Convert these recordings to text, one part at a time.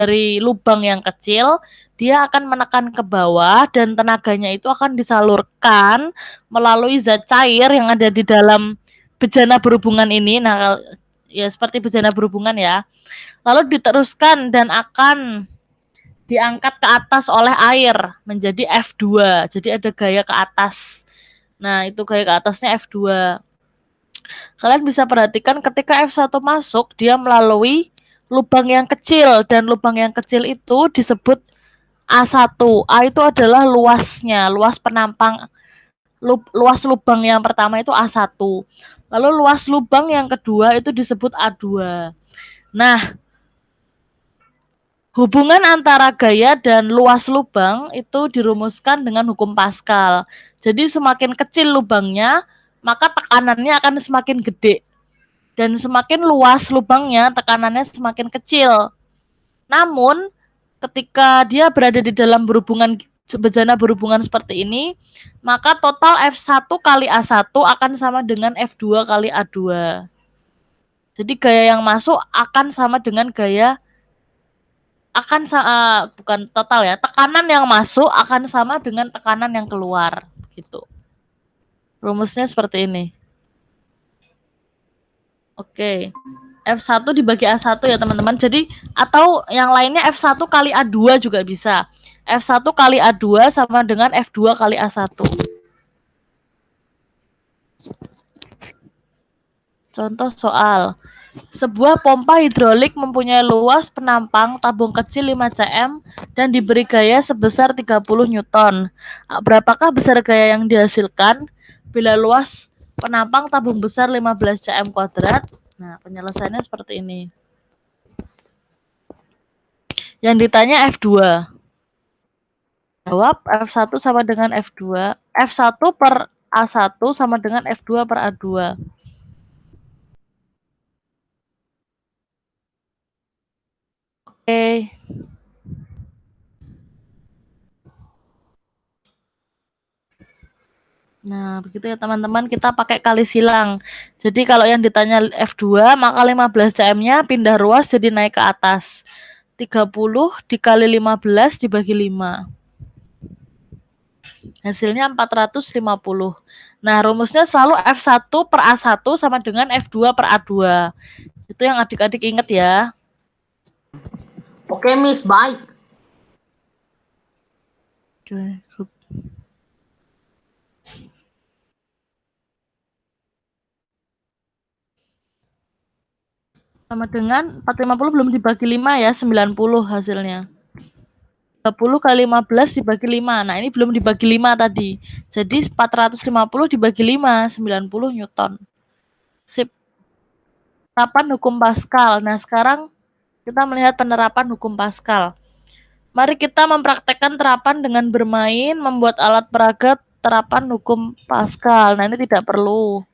dari lubang yang kecil, dia akan menekan ke bawah dan tenaganya itu akan disalurkan melalui zat cair yang ada di dalam bejana berhubungan ini. Nah, ya seperti bejana berhubungan ya. Lalu diteruskan dan akan diangkat ke atas oleh air menjadi F2. Jadi ada gaya ke atas. Nah, itu gaya ke atasnya F2. Kalian bisa perhatikan ketika F1 masuk, dia melalui lubang yang kecil, dan lubang yang kecil itu disebut A1. A itu adalah luasnya, luas penampang, luas lubang yang pertama itu A1. Lalu luas lubang yang kedua itu disebut A2. Nah, hubungan antara gaya dan luas lubang itu dirumuskan dengan hukum Pascal. Jadi semakin kecil lubangnya, maka tekanannya akan semakin gede. Dan semakin luas lubangnya, tekanannya semakin kecil. Namun, ketika dia berada di dalam bejana berhubungan seperti ini, maka total F1 kali A1 akan sama dengan F2 kali A2. Jadi gaya yang masuk akan sama dengan gaya bukan total ya, tekanan yang masuk akan sama dengan tekanan yang keluar gitu. Rumusnya seperti ini. Oke. F1 dibagi A1 ya teman-teman. Jadi atau yang lainnya F1 kali A2 juga bisa. F1 kali A2 sama dengan F2 kali A1. Contoh soal. Sebuah pompa hidrolik mempunyai luas penampang tabung kecil 5 cm dan diberi gaya sebesar 30 Newton. Berapakah besar gaya yang dihasilkan bila luas penampang tabung besar 15 cm kuadrat? Nah, penyelesaiannya seperti ini. Yang ditanya F2. Jawab F1 sama dengan F2. F1 per A1 sama dengan F2 per A2. Oke. Nah, begitu ya teman-teman, kita pakai kali silang. Jadi kalau yang ditanya F2, maka 15 cm-nya pindah ruas jadi naik ke atas. 30 dikali 15 dibagi 5. Hasilnya 450. Nah, rumusnya selalu F1 per A1 sama dengan F2 per A2. Itu yang adik-adik ingat ya. Oke, Miss, baik. Sama dengan 450 belum dibagi 5 ya, 90 hasilnya. 30 kali 15 dibagi 5. Nah, ini belum dibagi 5 tadi. Jadi 450 dibagi 5, 90 Newton. Sip. Penerapan hukum Pascal. Nah, sekarang kita melihat penerapan hukum Pascal. Mari kita mempraktekkan terapan dengan bermain, membuat alat peraga terapan hukum Pascal. Nah, ini tidak perlu.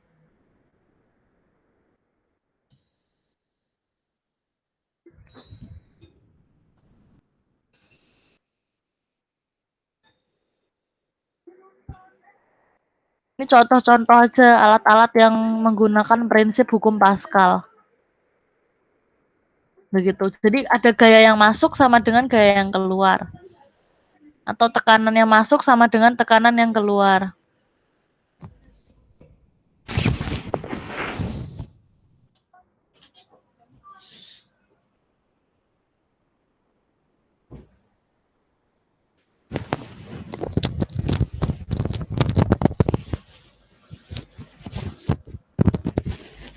Ini contoh-contoh aja alat-alat yang menggunakan prinsip hukum Pascal. Begitu. Jadi ada gaya yang masuk sama dengan gaya yang keluar. Atau tekanan yang masuk sama dengan tekanan yang keluar.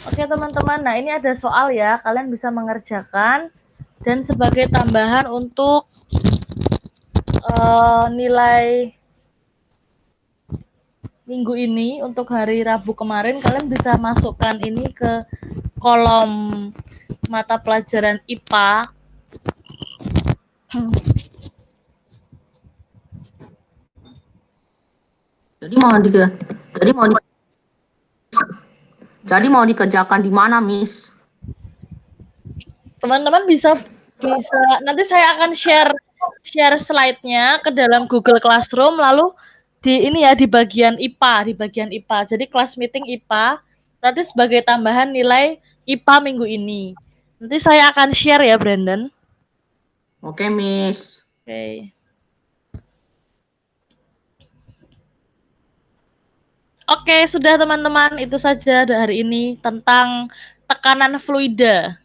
Oke teman-teman, nah ini ada soal ya, kalian bisa mengerjakan. Dan sebagai tambahan untuk nilai minggu ini, untuk hari Rabu kemarin, kalian bisa masukkan ini ke kolom mata pelajaran IPA. Jadi mau dikerjakan di mana, Miss? Teman-teman bisa nanti saya akan share slide-nya ke dalam Google Classroom, lalu di bagian IPA, Jadi kelas meeting IPA nanti sebagai tambahan nilai IPA minggu ini. Nanti saya akan share ya, Brandon. Oke, Miss. Oke. Oke, sudah teman-teman, itu saja hari ini tentang tekanan fluida.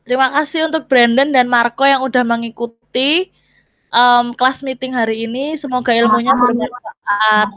Terima kasih untuk Brandon dan Marco yang udah mengikuti kelas meeting hari ini. Semoga ilmunya bermanfaat.